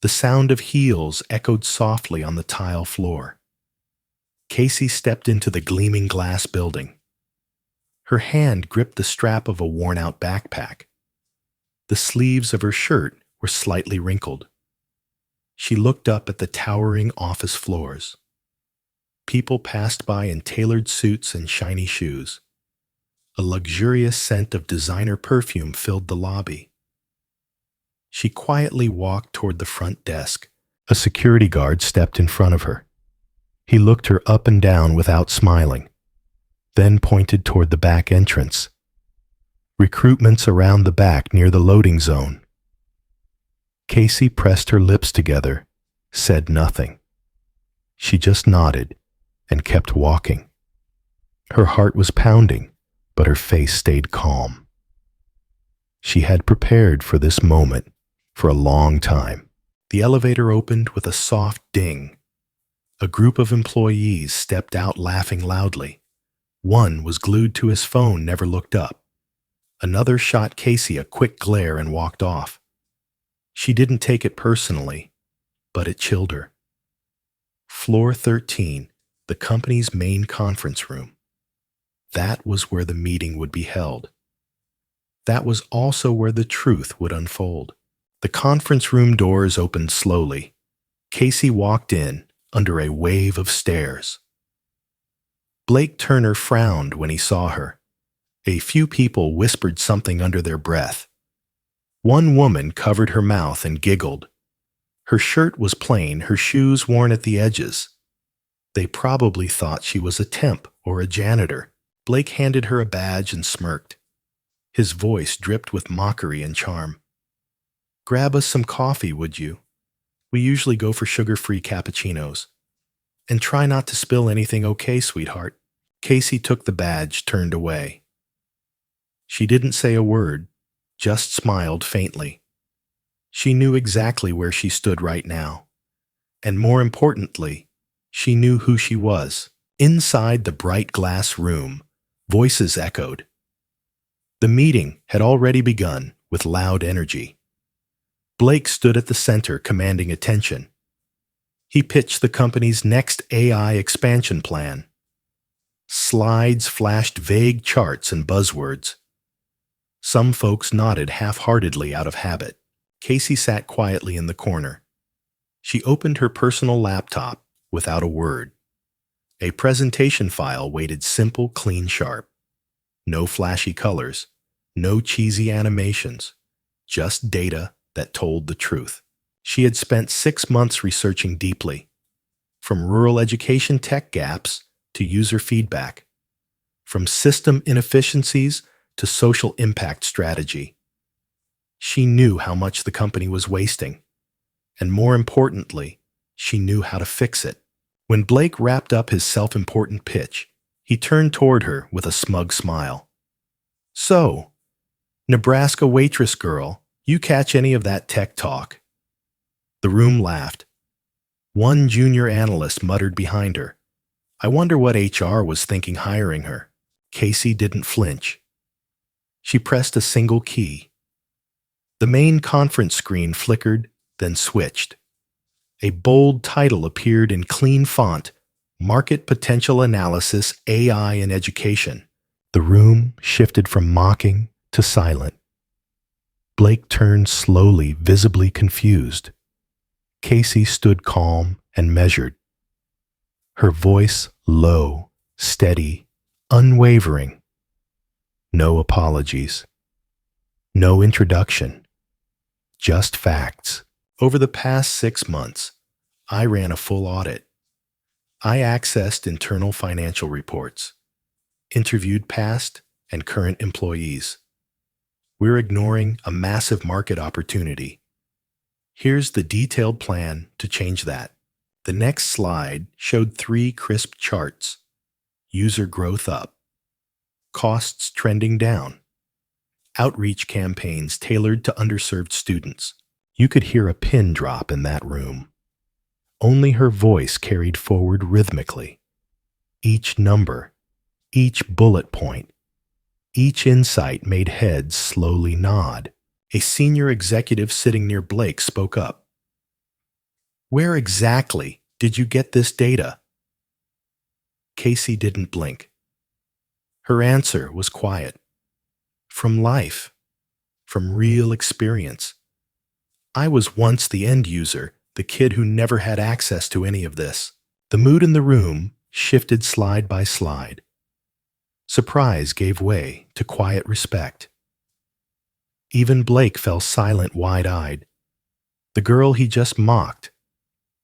The sound of heels echoed softly on the tile floor. Casey stepped into the gleaming glass building. Her hand gripped the strap of a worn-out backpack. The sleeves of her shirt were slightly wrinkled. She looked up at the towering office floors. People passed by in tailored suits and shiny shoes. A luxurious scent of designer perfume filled the lobby. She quietly walked toward the front desk. A security guard stepped in front of her. He looked her up and down without smiling, then pointed toward the back entrance. Recruitment's around the back near the loading zone. Casey pressed her lips together, said nothing. She just nodded and kept walking. Her heart was pounding, but her face stayed calm. She had prepared for this moment for a long time. The elevator opened with a soft ding. A group of employees stepped out laughing loudly. One was glued to his phone, never looked up. Another shot Casey a quick glare and walked off. She didn't take it personally, but it chilled her. Floor 13, the company's main conference room. That was where the meeting would be held. That was also where the truth would unfold. The conference room doors opened slowly. Casey walked in under a wave of stares. Blake Turner frowned when he saw her. A few people whispered something under their breath. One woman covered her mouth and giggled. Her shirt was plain, her shoes worn at the edges. They probably thought she was a temp or a janitor. Blake handed her a badge and smirked. His voice dripped with mockery and charm. "Grab us some coffee, would you? We usually go for sugar-free cappuccinos. And try not to spill anything, okay, sweetheart?" Casey took the badge, turned away. She didn't say a word, just smiled faintly. She knew exactly where she stood right now. And more importantly, she knew who she was. Inside the bright glass room, voices echoed. The meeting had already begun with loud energy. Blake stood at the center, commanding attention. He pitched the company's next AI expansion plan. Slides flashed vague charts and buzzwords. Some folks nodded half-heartedly out of habit. Casey sat quietly in the corner. She opened her personal laptop without a word. A presentation file waited simple, clean, sharp. No flashy colors, no cheesy animations, just data that told the truth. She had spent 6 months researching deeply, from rural education tech gaps to user feedback, from system inefficiencies to social impact strategy. She knew how much the company was wasting, and more importantly, she knew how to fix it. When Blake wrapped up his self-important pitch, he turned toward her with a smug smile. "So, Nebraska waitress girl, you catch any of that tech talk?" The room laughed. One junior analyst muttered behind her, "I wonder what HR was thinking hiring her." Casey didn't flinch. She pressed a single key. The main conference screen flickered, then switched. A bold title appeared in clean font, Market Potential Analysis, AI in Education. The room shifted from mocking to silent. Blake turned slowly, visibly confused. Casey stood calm and measured. Her voice low, steady, unwavering. No apologies. No introduction. Just facts. Over the past 6 months, I ran a full audit. I accessed internal financial reports, interviewed past and current employees. We're ignoring a massive market opportunity. Here's the detailed plan to change that. The next slide showed 3 crisp charts. User growth up. Costs trending down. Outreach campaigns tailored to underserved students. You could hear a pin drop in that room. Only her voice carried forward rhythmically. Each number, each bullet point, each insight made heads slowly nod. A senior executive sitting near Blake spoke up. Where exactly did you get this data? Casey didn't blink. Her answer was quiet. From life. From real experience. I was once the end user, the kid who never had access to any of this. The mood in the room shifted slide by slide. Surprise gave way to quiet respect. Even Blake fell silent, wide-eyed. The girl he just mocked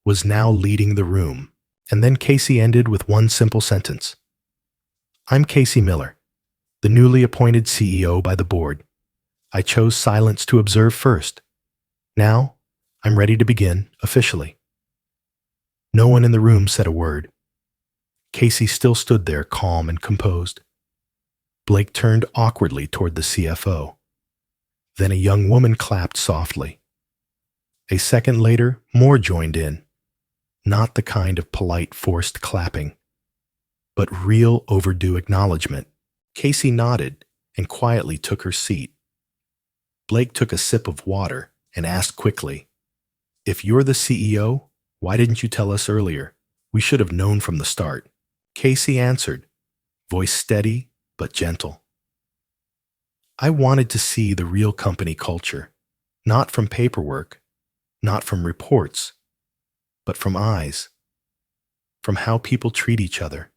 was now leading the room. And then Casey ended with one simple sentence. I'm Casey Miller, the newly appointed CEO by the board. I chose silence to observe first. Now, I'm ready to begin officially. No one in the room said a word. Casey still stood there, calm and composed. Blake turned awkwardly toward the CFO. Then a young woman clapped softly. A second later, more joined in. Not the kind of polite, forced clapping, but real overdue acknowledgement. Casey nodded and quietly took her seat. Blake took a sip of water and asked quickly, If you're the CEO, why didn't you tell us earlier? We should have known from the start. Casey answered, voice steady but gentle. I wanted to see the real company culture, not from paperwork, not from reports, but from eyes, from how people treat each other.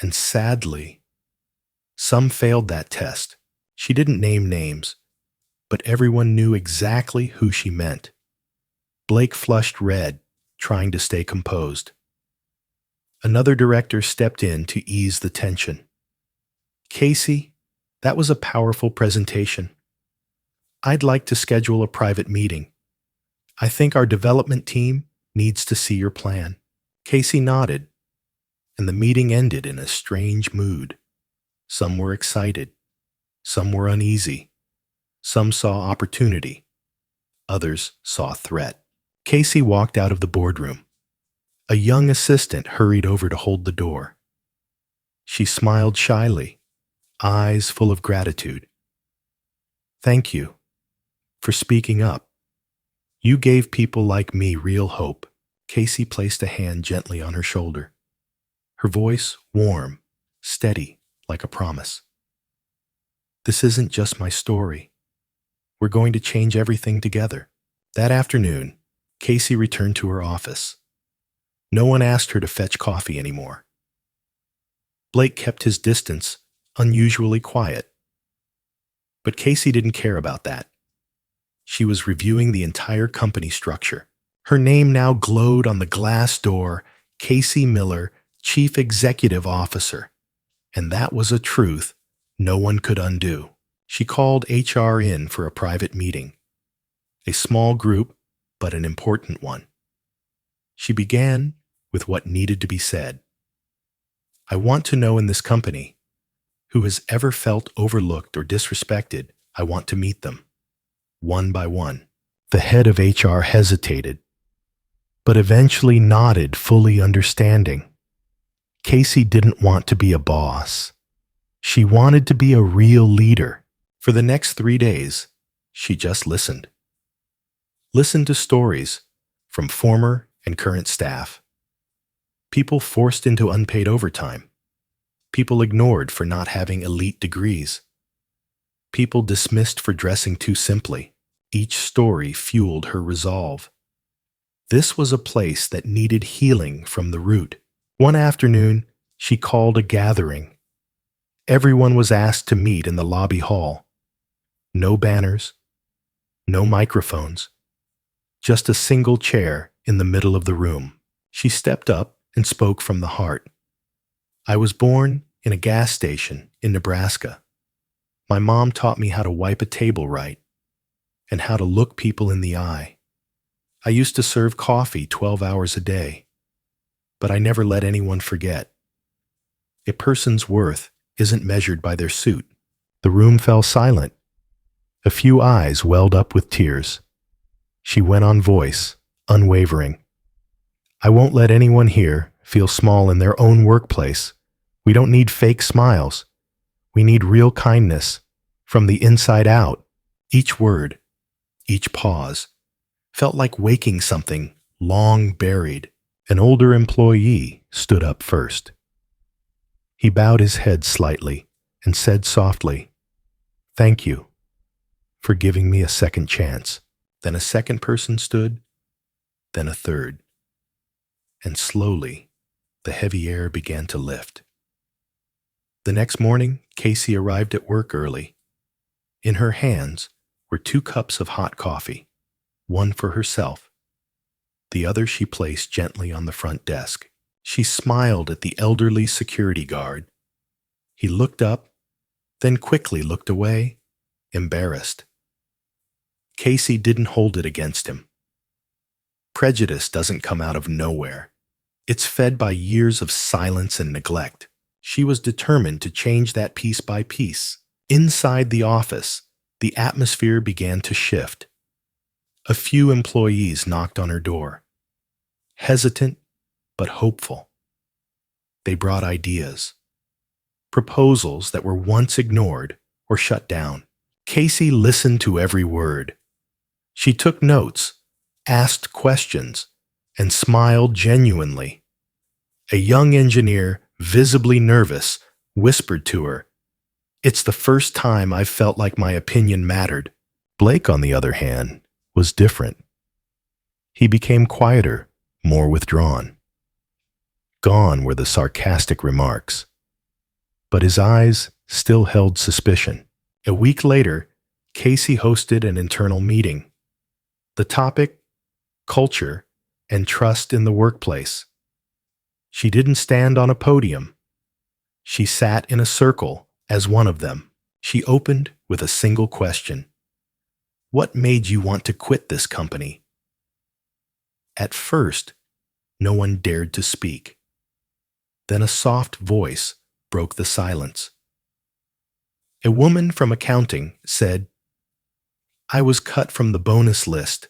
And sadly, some failed that test. She didn't name names, but everyone knew exactly who she meant. Blake flushed red, trying to stay composed. Another director stepped in to ease the tension. Casey, that was a powerful presentation. I'd like to schedule a private meeting. I think our development team needs to see your plan. Casey nodded, and the meeting ended in a strange mood. Some were excited. Some were uneasy. Some saw opportunity. Others saw threat. Casey walked out of the boardroom. A young assistant hurried over to hold the door. She smiled shyly, eyes full of gratitude. Thank you for speaking up. You gave people like me real hope. Casey placed a hand gently on her shoulder. Her voice warm, steady, like a promise. This isn't just my story. We're going to change everything together. That afternoon, Casey returned to her office. No one asked her to fetch coffee anymore. Blake kept his distance, unusually quiet. But Casey didn't care about that. She was reviewing the entire company structure. Her name now glowed on the glass door, Casey Miller, Chief Executive Officer. And that was a truth no one could undo. She called HR in for a private meeting. A small group, but an important one. She began with what needed to be said. I want to know in this company who has ever felt overlooked or disrespected. I want to meet them, one by one. The head of HR hesitated, but eventually nodded, fully understanding. Casey didn't want to be a boss. She wanted to be a real leader. For the next 3 days, she just listened. Listened to stories from former and current staff. People forced into unpaid overtime. People ignored for not having elite degrees. People dismissed for dressing too simply. Each story fueled her resolve. This was a place that needed healing from the root. One afternoon, she called a gathering. Everyone was asked to meet in the lobby hall. No banners, no microphones, just a single chair in the middle of the room. She stepped up and spoke from the heart. I was born in a gas station in Nebraska. My mom taught me how to wipe a table right and how to look people in the eye. I used to serve coffee 12 hours a day, but I never let anyone forget. A person's worth isn't measured by their suit. The room fell silent. A few eyes welled up with tears. She went on, voice unwavering. I won't let anyone here feel small in their own workplace. We don't need fake smiles. We need real kindness from the inside out. Each word, each pause, felt like waking something long buried. An older employee stood up first. He bowed his head slightly and said softly, "Thank you for giving me a second chance." Then a second person stood, then a third. And slowly, the heavy air began to lift. The next morning, Casey arrived at work early. In her hands were 2 cups of hot coffee, one for herself. The other she placed gently on the front desk. She smiled at the elderly security guard. He looked up, then quickly looked away, embarrassed. Casey didn't hold it against him. Prejudice doesn't come out of nowhere. It's fed by years of silence and neglect. She was determined to change that piece by piece. Inside the office, the atmosphere began to shift. A few employees knocked on her door, hesitant but hopeful. They brought ideas, proposals that were once ignored or shut down. Casey listened to every word. She took notes, asked questions, and smiled genuinely. A young engineer, visibly nervous, whispered to her, "It's the first time I've felt like my opinion mattered." Blake, on the other hand, was different. He became quieter, more withdrawn. Gone were the sarcastic remarks, but his eyes still held suspicion. A week later, Casey hosted an internal meeting. The topic: culture and trust in the workplace. She didn't stand on a podium. She sat in a circle as one of them. She opened with a single question: "What made you want to quit this company?" At first, no one dared to speak. Then a soft voice broke the silence. A woman from accounting said, "I was cut from the bonus list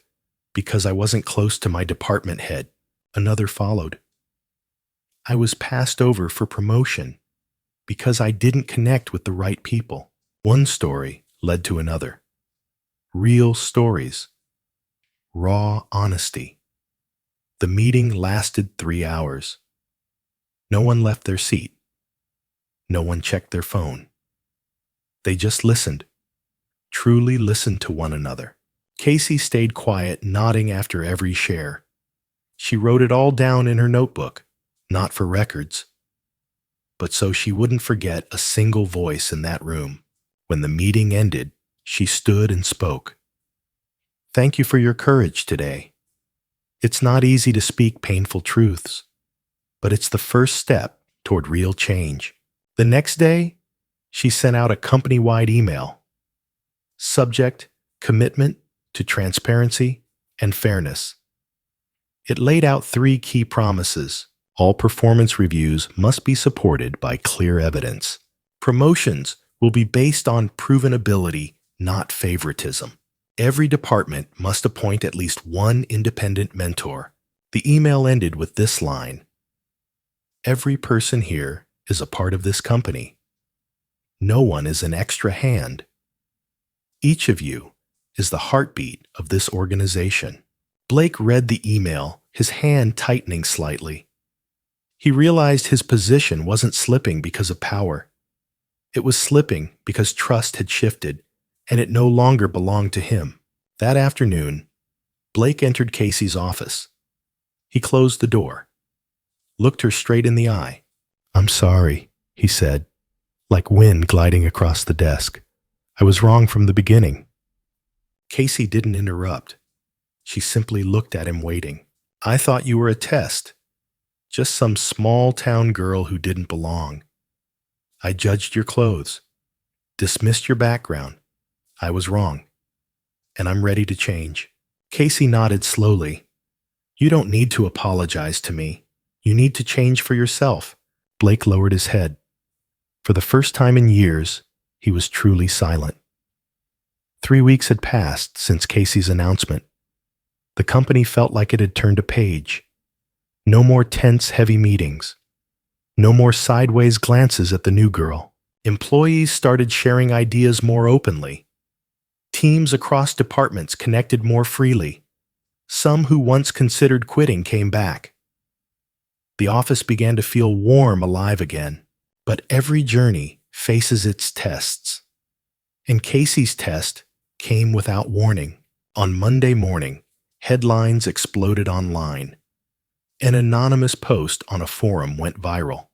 because I wasn't close to my department head." Another followed. "I was passed over for promotion because I didn't connect with the right people." One story led to another. Real stories. Raw honesty. The meeting lasted 3 hours. No one left their seat. No one checked their phone. They just listened, truly listened to one another. Casey stayed quiet, nodding after every share. She wrote it all down in her notebook, not for records, but so she wouldn't forget a single voice in that room. When the meeting ended, she stood and spoke. "Thank you for your courage today. It's not easy to speak painful truths, but it's the first step toward real change." The next day, she sent out a company-wide email. Subject: commitment to transparency and fairness. It laid out 3 key promises. All performance reviews must be supported by clear evidence. Promotions will be based on proven ability, not favoritism. Every department must appoint at least 1 independent mentor. The email ended with this line: "Every person here is a part of this company. No one is an extra hand. Each of you is the heartbeat of this organization." Blake read the email, his hand tightening slightly. He realized his position wasn't slipping because of power. It was slipping because trust had shifted, and it no longer belonged to him. That afternoon, Blake entered Casey's office. He closed the door, looked her straight in the eye. "I'm sorry," he said, like wind gliding across the desk. "I was wrong from the beginning." Casey didn't interrupt. She simply looked at him, waiting. "I thought you were a test. Just some small-town girl who didn't belong. I judged your clothes, dismissed your background. I was wrong, and I'm ready to change." Casey nodded slowly. "You don't need to apologize to me. You need to change for yourself." Blake lowered his head. For the first time in years, he was truly silent. 3 weeks had passed since Casey's announcement. The company felt like it had turned a page. No more tense, heavy meetings. No more sideways glances at the new girl. Employees started sharing ideas more openly. Teams across departments connected more freely. Some who once considered quitting came back. The office began to feel warm, alive again. But every journey faces its tests. And Casey's test came without warning. On Monday morning, headlines exploded online. An anonymous post on a forum went viral.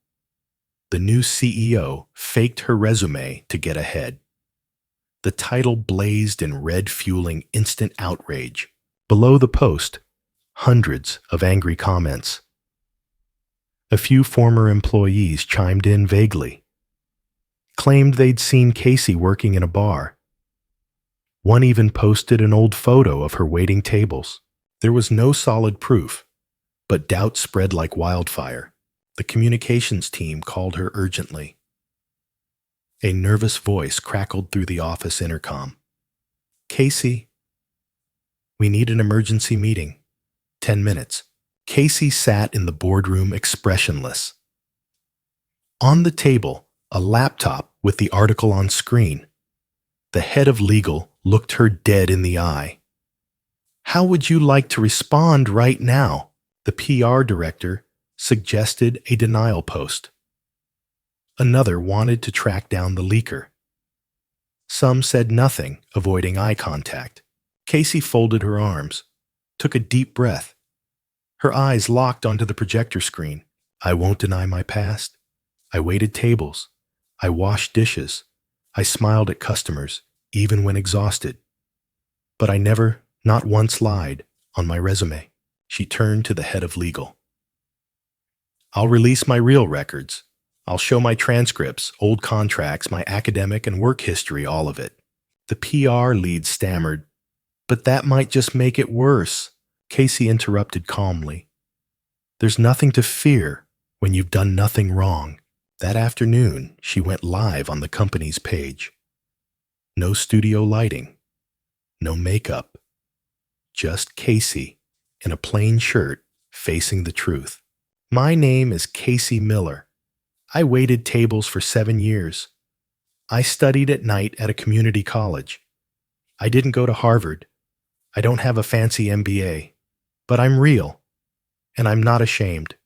The new CEO faked her resume to get ahead. The title blazed in red, fueling instant outrage. Below the post, hundreds of angry comments. A few former employees chimed in vaguely, claimed they'd seen Casey working in a bar. One even posted an old photo of her waiting tables. There was no solid proof, but doubt spread like wildfire. The communications team called her urgently. A nervous voice crackled through the office intercom. "Casey, we need an emergency meeting. 10 minutes. Casey sat in the boardroom expressionless. On the table, a laptop with the article on screen. The head of legal looked her dead in the eye. "How would you like to respond right now?" The PR director suggested a denial post. Another wanted to track down the leaker. Some said nothing, avoiding eye contact. Casey folded her arms, took a deep breath. Her eyes locked onto the projector screen. "I won't deny my past. I waited tables. I washed dishes. I smiled at customers, even when exhausted. But I never, not once lied on my resume." She turned to the head of legal. "I'll release my real records. I'll show my transcripts, old contracts, my academic and work history, all of it." The PR lead stammered, "But that might just make it worse." Casey interrupted calmly. "There's nothing to fear when you've done nothing wrong." That afternoon, she went live on the company's page. No studio lighting, no makeup, just Casey in a plain shirt facing the truth. "My name is Casey Miller. I waited tables for 7 years. I studied at night at a community college. I didn't go to Harvard. I don't have a fancy MBA. But I'm real, and I'm not ashamed."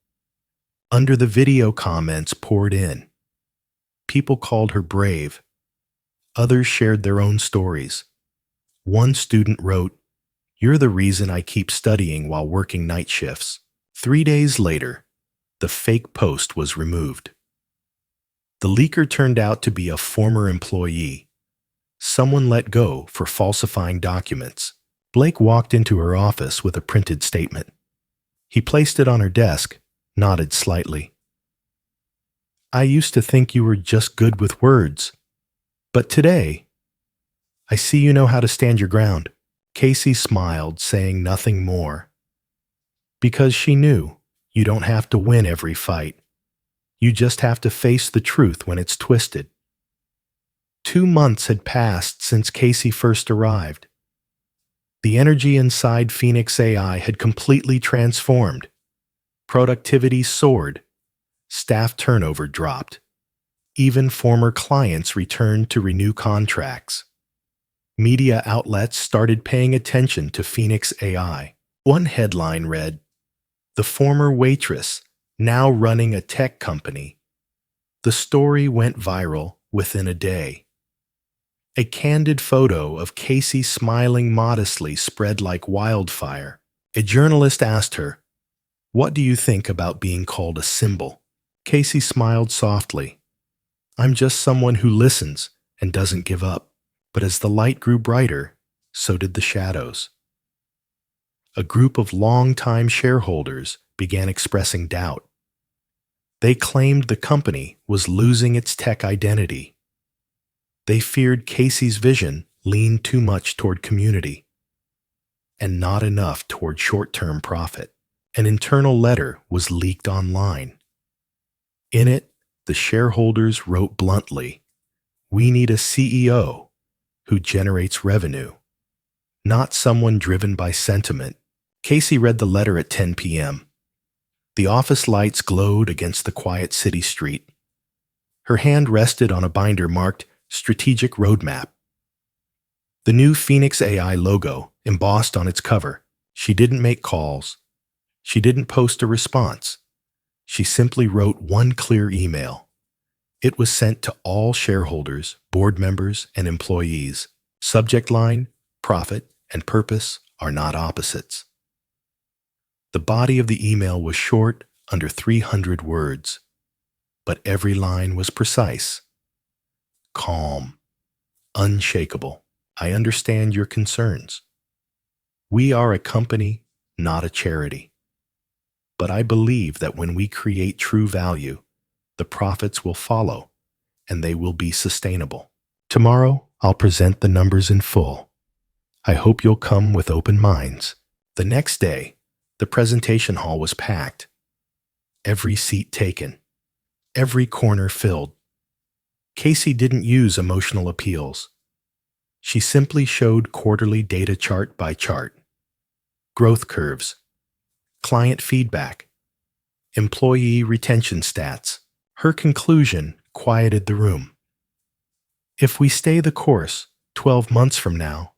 Under the video, comments poured in. People called her brave. Others shared their own stories. One student wrote, "You're the reason I keep studying while working night shifts." 3 days later, the fake post was removed. The leaker turned out to be a former employee, someone let go for falsifying documents. Blake walked into her office with a printed statement. He placed it on her desk, nodded slightly. "I used to think you were just good with words. But today, I see you know how to stand your ground." Casey smiled, saying nothing more. Because she knew you don't have to win every fight. You just have to face the truth when it's twisted. 2 months had passed since Casey first arrived. The energy inside Phoenix AI had completely transformed. Productivity soared. Staff turnover dropped. Even former clients returned to renew contracts. Media outlets started paying attention to Phoenix AI. One headline read, "The former waitress, now running a tech company." The story went viral within a day. A candid photo of Casey smiling modestly spread like wildfire. A journalist asked her, "What do you think about being called a symbol?" Casey smiled softly. "I'm just someone who listens and doesn't give up." But as the light grew brighter, so did the shadows. A group of longtime shareholders began expressing doubt. They claimed the company was losing its tech identity. They feared Casey's vision leaned too much toward community and not enough toward short-term profit. An internal letter was leaked online. In it, the shareholders wrote bluntly, "We need a CEO who generates revenue, not someone driven by sentiment." Casey read the letter at 10 p.m. The office lights glowed against the quiet city street. Her hand rested on a binder marked Strategic Roadmap. The new Phoenix AI logo embossed on its cover. She didn't make calls. She didn't post a response. She simply wrote one clear email. It was sent to all shareholders, board members, and employees. Subject line, profit and purpose are not opposites. The body of the email was short, under 300 words, but every line was precise, calm, unshakable. I understand your concerns. We are a company, not a charity. But I believe that when we create true value, the profits will follow, and they will be sustainable. Tomorrow, I'll present the numbers in full. I hope you'll come with open minds. The next day, the presentation hall was packed. Every seat taken. Every corner filled. Casey didn't use emotional appeals. She simply showed quarterly data chart by chart. Growth curves. Client feedback. Employee retention stats. Her conclusion quieted the room. If we stay the course 12 months from now,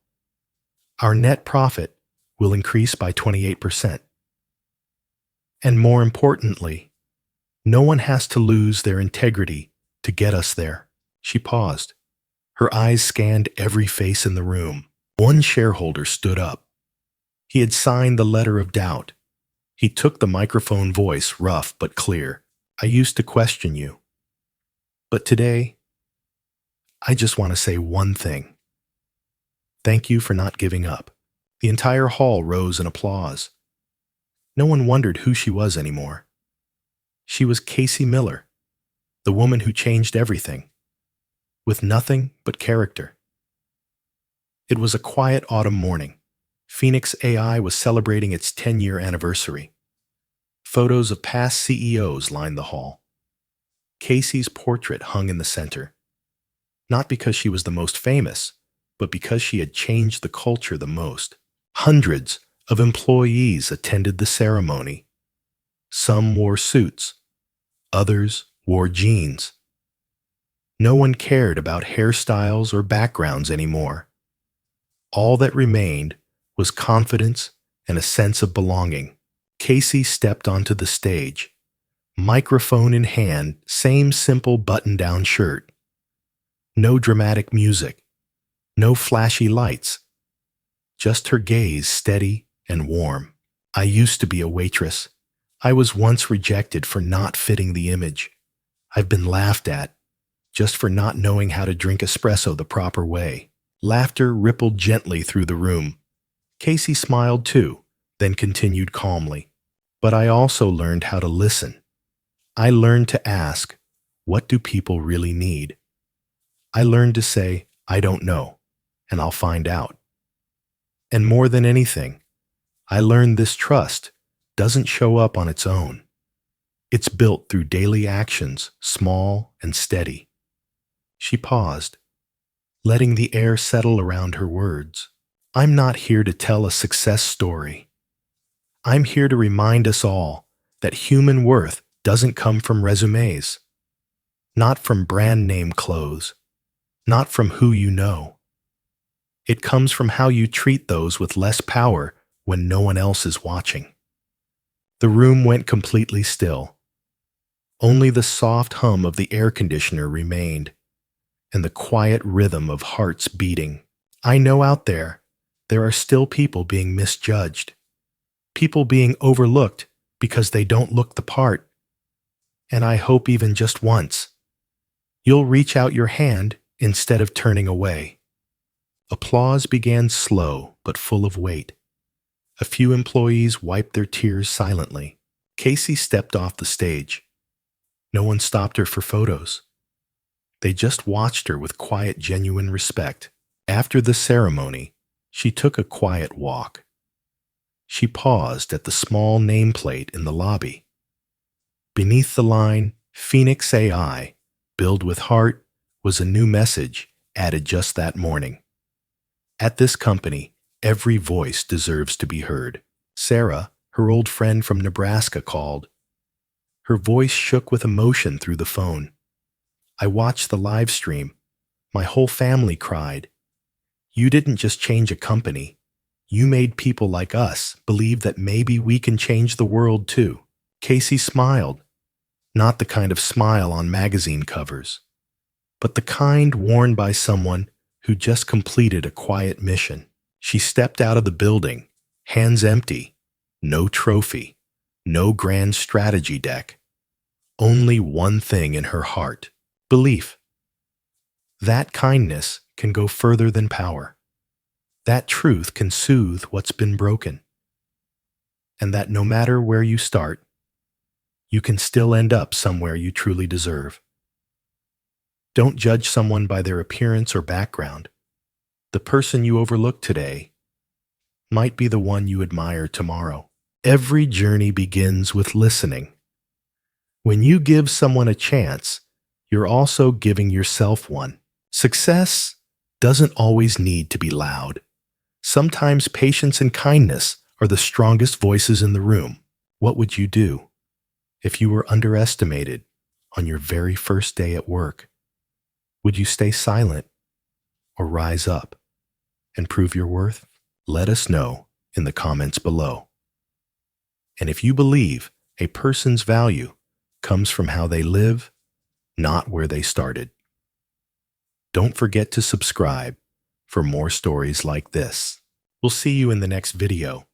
our net profit will increase by 28%. And more importantly, no one has to lose their integrity to get us there. She paused. Her eyes scanned every face in the room. One shareholder stood up. He had signed the letter of doubt. He took the microphone, voice rough but clear. I used to question you. But today, I just want to say one thing. Thank you for not giving up. The entire hall rose in applause. No one wondered who she was anymore. She was Casey Miller, the woman who changed everything, with nothing but character. It was a quiet autumn morning. Phoenix AI was celebrating its 10-year anniversary. Photos of past CEOs lined the hall. Casey's portrait hung in the center. Not because she was the most famous, but because she had changed the culture the most. Hundreds of employees attended the ceremony. Some wore suits. Others wore jeans. No one cared about hairstyles or backgrounds anymore. All that remained was confidence and a sense of belonging. Casey stepped onto the stage, microphone in hand, same simple button-down shirt. No dramatic music, no flashy lights, just her gaze steady and warm. I used to be a waitress. I was once rejected for not fitting the image. I've been laughed at just for not knowing how to drink espresso the proper way. Laughter rippled gently through the room. Casey smiled too, then continued calmly. But I also learned how to listen. I learned to ask, what do people really need? I learned to say, I don't know, and I'll find out. And more than anything, I learned this trust doesn't show up on its own. It's built through daily actions, small and steady. She paused, letting the air settle around her words. I'm not here to tell a success story. I'm here to remind us all that human worth doesn't come from resumes, not from brand name clothes, not from who you know. It comes from how you treat those with less power when no one else is watching. The room went completely still. Only the soft hum of the air conditioner remained, and the quiet rhythm of hearts beating. I know out there are still people being misjudged, people being overlooked because they don't look the part. And I hope even just once, you'll reach out your hand instead of turning away. Applause began slow but full of weight. A few employees wiped their tears silently. Casey stepped off the stage. No one stopped her for photos. They just watched her with quiet, genuine respect. After the ceremony, she took a quiet walk. She paused at the small nameplate in the lobby. Beneath the line, Phoenix AI, build with heart, was a new message added just that morning. At this company, every voice deserves to be heard. Sarah, her old friend from Nebraska, called. Her voice shook with emotion through the phone. I watched the live stream. My whole family cried. You didn't just change a company. You made people like us believe that maybe we can change the world too. Casey smiled, not the kind of smile on magazine covers, but the kind worn by someone who just completed a quiet mission. She stepped out of the building, hands empty, no trophy, no grand strategy deck, only one thing in her heart: belief. That kindness can go further than power. That truth can soothe what's been broken. And that no matter where you start, you can still end up somewhere you truly deserve. Don't judge someone by their appearance or background. The person you overlook today might be the one you admire tomorrow. Every journey begins with listening. When you give someone a chance, you're also giving yourself one. Success doesn't always need to be loud. Sometimes patience and kindness are the strongest voices in the room. What would you do if you were underestimated on your very first day at work? Would you stay silent or rise up and prove your worth? Let us know in the comments below. And if you believe a person's value comes from how they live, not where they started, don't forget to subscribe for more stories like this. We'll see you in the next video.